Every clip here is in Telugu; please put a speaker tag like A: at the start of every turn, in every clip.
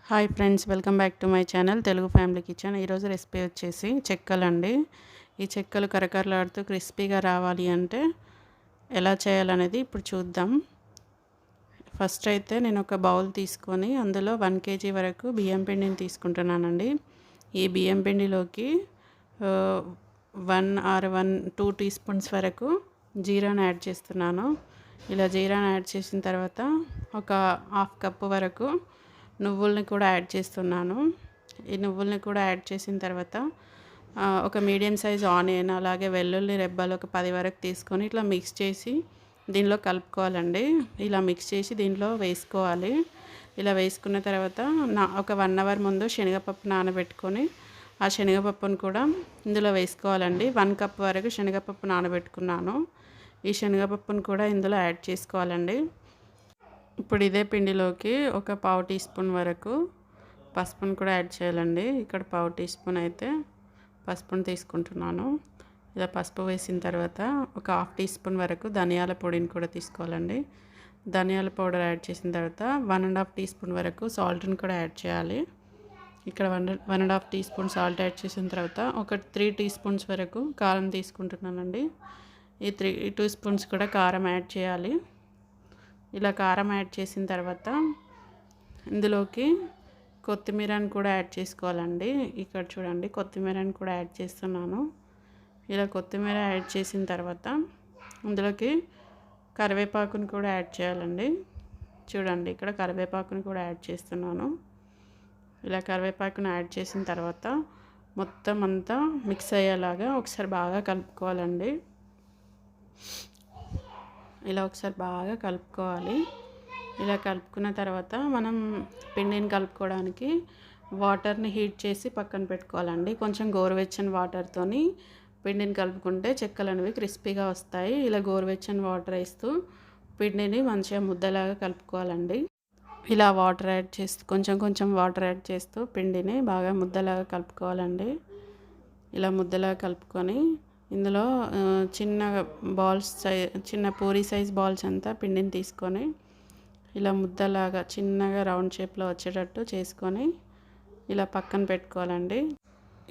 A: Hi friends, welcome back to my channel Telugu family kitchen. ఈరోజు రెసిపీ వచ్చేసి చెక్కలు అండి. ఈ చెక్కలు కరకరలాడుతూ క్రిస్పీగా రావాలి అంటే ఎలా చేయాలనేది ఇప్పుడు చూద్దాం. ఫస్ట్ అయితే నేను ఒక బౌల్ తీసుకొని అందులో 1 kg వరకు బియ్యం పిండిని తీసుకుంటున్నానండి. ఈ బియ్యం పిండిలోకి 2 టీ స్పూన్స్ వరకు జీరాను యాడ్ చేస్తున్నాను. ఇలా జీరాను యాడ్ చేసిన తర్వాత ఒక 1/2 కప్పు వరకు నువ్వుల్ని కూడా యాడ్ చేస్తున్నాను. ఈ నువ్వుల్ని కూడా యాడ్ చేసిన తర్వాత ఒక మీడియం సైజ్ ఆనియన్, అలాగే వెల్లుల్లి రెబ్బలు ఒక 10 వరకు తీసుకొని ఇట్లా మిక్స్ చేసి దీనిలో కలుపుకోవాలండి. ఇలా మిక్స్ చేసి దీంట్లో వేసుకోవాలి. ఇలా వేసుకున్న తర్వాత ఒక 1 అవర్ ముందు శనగపప్పు నానబెట్టుకొని ఆ శనగపప్పును కూడా ఇందులో వేసుకోవాలండి. 1 కప్ వరకు శనగపప్పు నానబెట్టుకున్నాను. ఈ శనగపప్పును కూడా ఇందులో యాడ్ చేసుకోవాలండి. ఇప్పుడు ఇదే పిండిలోకి ఒక 1/2 టీ స్పూన్ వరకు పసుపును కూడా యాడ్ చేయాలండి. ఇక్కడ 1/2 టీ స్పూన్ అయితే పసుపును తీసుకుంటున్నాను. ఇలా పసుపు వేసిన తర్వాత ఒక 1/2 టీ స్పూన్ వరకు ధనియాల పొడిని కూడా తీసుకోవాలండి. ధనియాల పౌడర్ యాడ్ చేసిన తర్వాత 1.5 టీ స్పూన్ వరకు సాల్ట్ని కూడా యాడ్ చేయాలి. ఇక్కడ 1.5 టీ స్పూన్ సాల్ట్ యాడ్ చేసిన తర్వాత ఒక 3 టీ స్పూన్స్ వరకు కారం తీసుకుంటున్నానండి. ఈ 2 స్పూన్స్ కూడా కారం యాడ్ చేయాలి. ఇలా కారం యాడ్ చేసిన తర్వాత ఇందులోకి కొత్తిమీరని కూడా యాడ్ చేసుకోవాలండి. ఇక్కడ చూడండి, కొత్తిమీరని కూడా యాడ్ చేస్తున్నాను. ఇలా కొత్తిమీర యాడ్ చేసిన తర్వాత ఇందులోకి కరివేపాకుని కూడా యాడ్ చేయాలండి. చూడండి, ఇక్కడ కరివేపాకుని కూడా యాడ్ చేస్తున్నాను. ఇలా కరివేపాకుని యాడ్ చేసిన తర్వాత మొత్తం అంతా మిక్స్ అయ్యేలాగా ఒకసారి బాగా కలుపుకోవాలండి. ఇలా ఒకసారి బాగా కలుపుకోవాలి. ఇలా కలుపుకున్న తర్వాత మనం పిండిని కలుపుకోవడానికి వాటర్ని హీట్ చేసి పక్కన పెట్టుకోవాలండి. కొంచెం గోరువెచ్చని వాటర్తోని పిండిని కలుపుకుంటే చెక్కలు అనేవి క్రిస్పీగా వస్తాయి. ఇలా గోరువెచ్చని వాటర్ వేస్తూ పిండిని మంచిగా ముద్దలాగా కలుపుకోవాలండి. ఇలా వాటర్ యాడ్ చేస్తూ కొంచెం వాటర్ యాడ్ చేస్తూ పిండిని బాగా ముద్దలాగా కలుపుకోవాలండి. ఇలా ముద్దలాగా కలుపుకొని ఇందులో చిన్న పూరీ సైజ్ బాల్స్ అంతా పిండిని తీసుకొని ఇలా ముద్దలాగా చిన్నగా రౌండ్ షేప్లో వచ్చేటట్టు చేసుకొని ఇలా పక్కన పెట్టుకోవాలండి.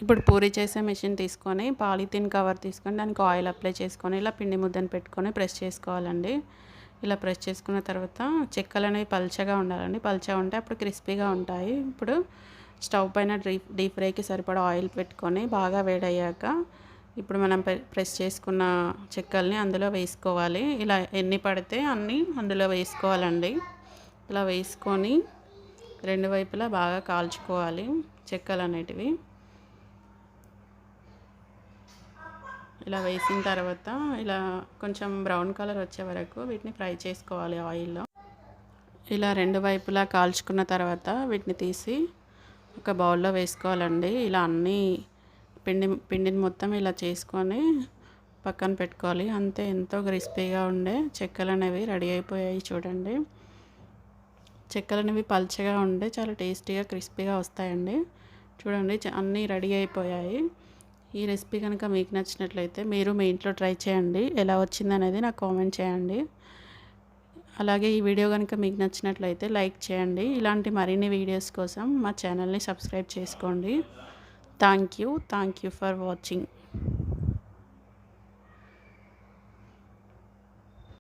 A: ఇప్పుడు పూరీ చేసే మెషిన్ తీసుకొని పాలిథిన్ కవర్ తీసుకొని దానికి ఆయిల్ అప్లై చేసుకొని ఇలా పిండి ముద్దను పెట్టుకొని ప్రెస్ చేసుకోవాలండి. ఇలా ప్రెస్ చేసుకున్న తర్వాత చెక్కలు అనేవి పల్చగా ఉండాలండి. పల్చగా ఉంటే అప్పుడు క్రిస్పీగా ఉంటాయి. ఇప్పుడు స్టవ్ పైన డీప్ ఫ్రైకి సరిపడా ఆయిల్ పెట్టుకొని బాగా వేడయ్యాక ఇప్పుడు మనం ప్రెస్ చేసుకున్న చెక్కల్ని అందులో వేసుకోవాలి. ఇలా ఎన్ని పడితే అన్నీ అందులో వేసుకోవాలండి. ఇలా వేసుకొని 2 వైపులా బాగా కాల్చుకోవాలి చెక్కలు అనేటివి. ఇలా వేసిన తర్వాత ఇలా కొంచెం బ్రౌన్ కలర్ వచ్చే వరకు వీటిని ఫ్రై చేసుకోవాలి ఆయిల్లో. ఇలా 2 వైపులా కాల్చుకున్న తర్వాత వీటిని తీసి ఒక బౌల్లో వేసుకోవాలండి. ఇలా అన్నీ పిండిని మొత్తం ఇలా చేసుకొని పక్కన పెట్టుకోవాలి. అంతే, ఎంతో క్రిస్పీగా ఉండే చెక్కలు అనేవి రెడీ అయిపోయాయి. చూడండి, చెక్కలు అనేవి పల్చగా ఉండే చాలా టేస్టీగా క్రిస్పీగా వస్తాయండి. చూడండి, అన్నీ రెడీ అయిపోయాయి. ఈ రెసిపీ కనుక మీకు నచ్చినట్లయితే మీరు మీ ఇంట్లో ట్రై చేయండి. ఎలా వచ్చిందనేది నాకు కామెంట్ చేయండి. అలాగే ఈ వీడియో కనుక మీకు నచ్చినట్లయితే లైక్ చేయండి. ఇలాంటి మరిన్ని వీడియోస్ కోసం మా ఛానల్ని సబ్స్క్రైబ్ చేసుకోండి. Thank you for watching.